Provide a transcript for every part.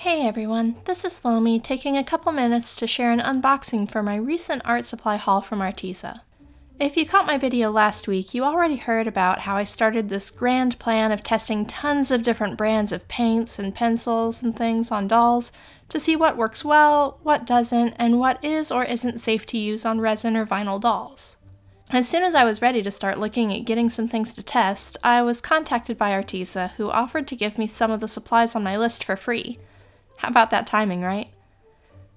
Hey everyone, this is Lomi taking a couple minutes to share an unboxing for my recent art supply haul from Arteza. If you caught my video last week, you already heard about how I started this grand plan of testing tons of different brands of paints and pencils and things on dolls to see what works well, what doesn't, and what is or isn't safe to use on resin or vinyl dolls. As soon as I was ready to start looking at getting some things to test, I was contacted by Arteza, who offered to give me some of the supplies on my list for free. How about that timing, right?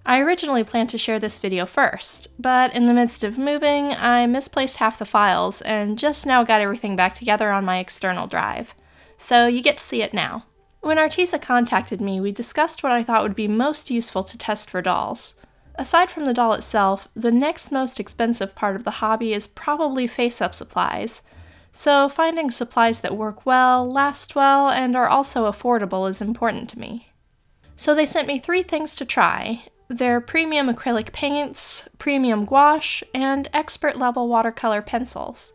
I originally planned to share this video first, but in the midst of moving, I misplaced half the files and just now got everything back together on my external drive. So you get to see it now. When Arteza contacted me, we discussed what I thought would be most useful to test for dolls. Aside from the doll itself, the next most expensive part of the hobby is probably face-up supplies. So finding supplies that work well, last well, and are also affordable is important to me. So they sent me 3 things to try: their premium acrylic paints, premium gouache, and expert-level watercolor pencils.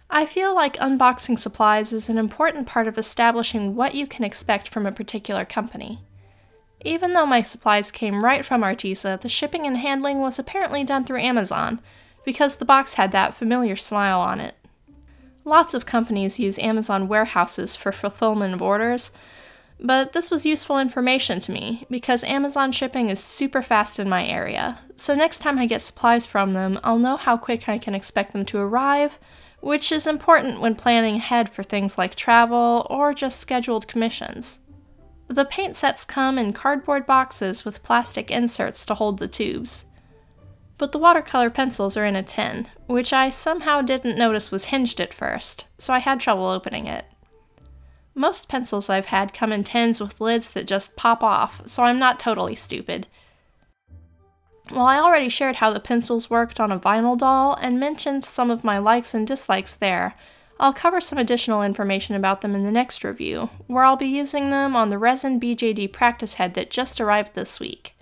I feel like unboxing supplies is an important part of establishing what you can expect from a particular company. Even though my supplies came right from Arteza, the shipping and handling was apparently done through Amazon, because the box had that familiar smile on it. Lots of companies use Amazon warehouses for fulfillment of orders, but this was useful information to me, because Amazon shipping is super fast in my area, so next time I get supplies from them, I'll know how quick I can expect them to arrive, which is important when planning ahead for things like travel or just scheduled commissions. The paint sets come in cardboard boxes with plastic inserts to hold the tubes. But the watercolor pencils are in a tin, which I somehow didn't notice was hinged at first, so I had trouble opening it. Most pencils I've had come in tins with lids that just pop off, so I'm not totally stupid. While I already shared how the pencils worked on a vinyl doll and mentioned some of my likes and dislikes there, I'll cover some additional information about them in the next review, where I'll be using them on the resin BJD practice head that just arrived this week.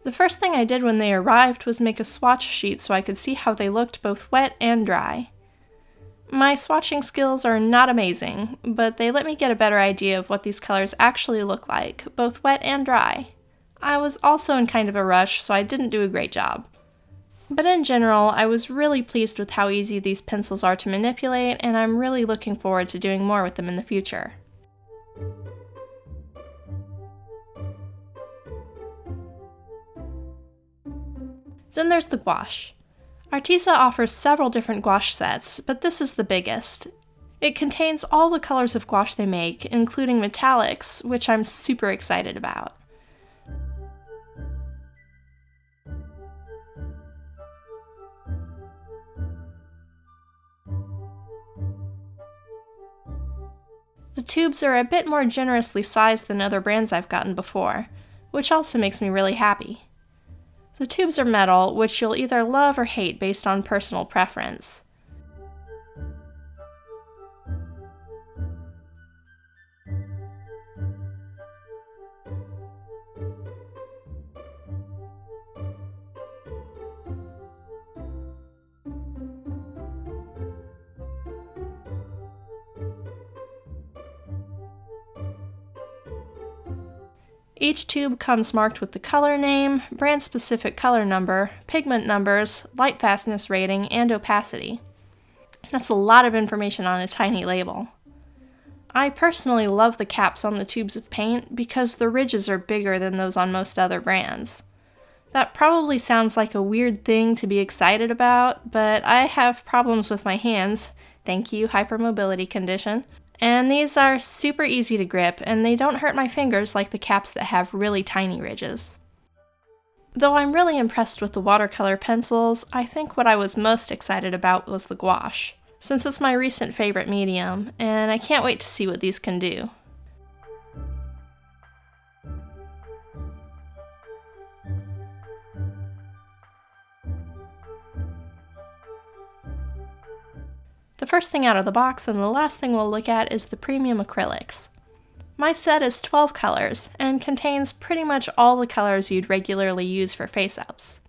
The first thing I did when they arrived was make a swatch sheet so I could see how they looked both wet and dry. My swatching skills are not amazing, but they let me get a better idea of what these colors actually look like, both wet and dry. I was also in kind of a rush, so I didn't do a great job. But in general, I was really pleased with how easy these pencils are to manipulate, and I'm really looking forward to doing more with them in the future. Then there's the gouache. Arteza offers several different gouache sets, but this is the biggest. It contains all the colors of gouache they make, including metallics, which I'm super excited about. The tubes are a bit more generously sized than other brands I've gotten before, which also makes me really happy. The tubes are metal, which you'll either love or hate based on personal preference. Each tube comes marked with the color name, brand-specific color number, pigment numbers, light fastness rating, and opacity. That's a lot of information on a tiny label. I personally love the caps on the tubes of paint because the ridges are bigger than those on most other brands. That probably sounds like a weird thing to be excited about, but I have problems with my hands, thank you hypermobility condition, and these are super easy to grip, and they don't hurt my fingers like the caps that have really tiny ridges. Though I'm really impressed with the watercolor pencils, I think what I was most excited about was the gouache, since it's my recent favorite medium, and I can't wait to see what these can do. The first thing out of the box and the last thing we'll look at is the premium acrylics. My set is 12 colors and contains pretty much all the colors you'd regularly use for face-ups.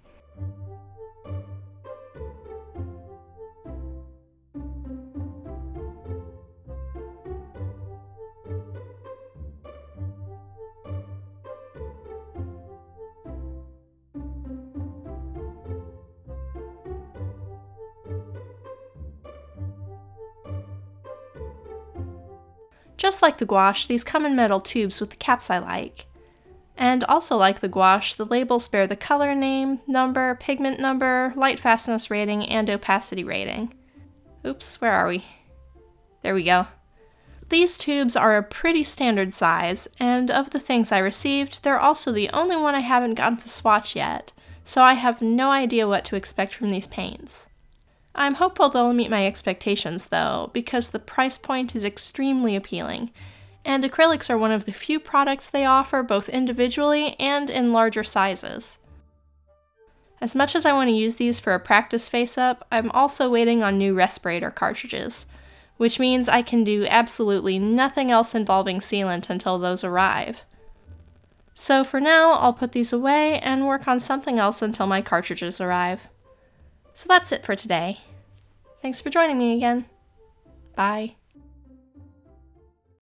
Just like the gouache, these come in metal tubes with the caps I like. And also like the gouache, the labels bear the color name, number, pigment number, light fastness rating, and opacity rating. Oops, where are we? There we go. These tubes are a pretty standard size, and of the things I received, they're also the only one I haven't gotten to swatch yet, so I have no idea what to expect from these paints. I'm hopeful they'll meet my expectations though, because the price point is extremely appealing, and acrylics are one of the few products they offer both individually and in larger sizes. As much as I want to use these for a practice face-up, I'm also waiting on new respirator cartridges, which means I can do absolutely nothing else involving sealant until those arrive. So for now, I'll put these away and work on something else until my cartridges arrive. So that's it for today. Thanks for joining me again. Bye.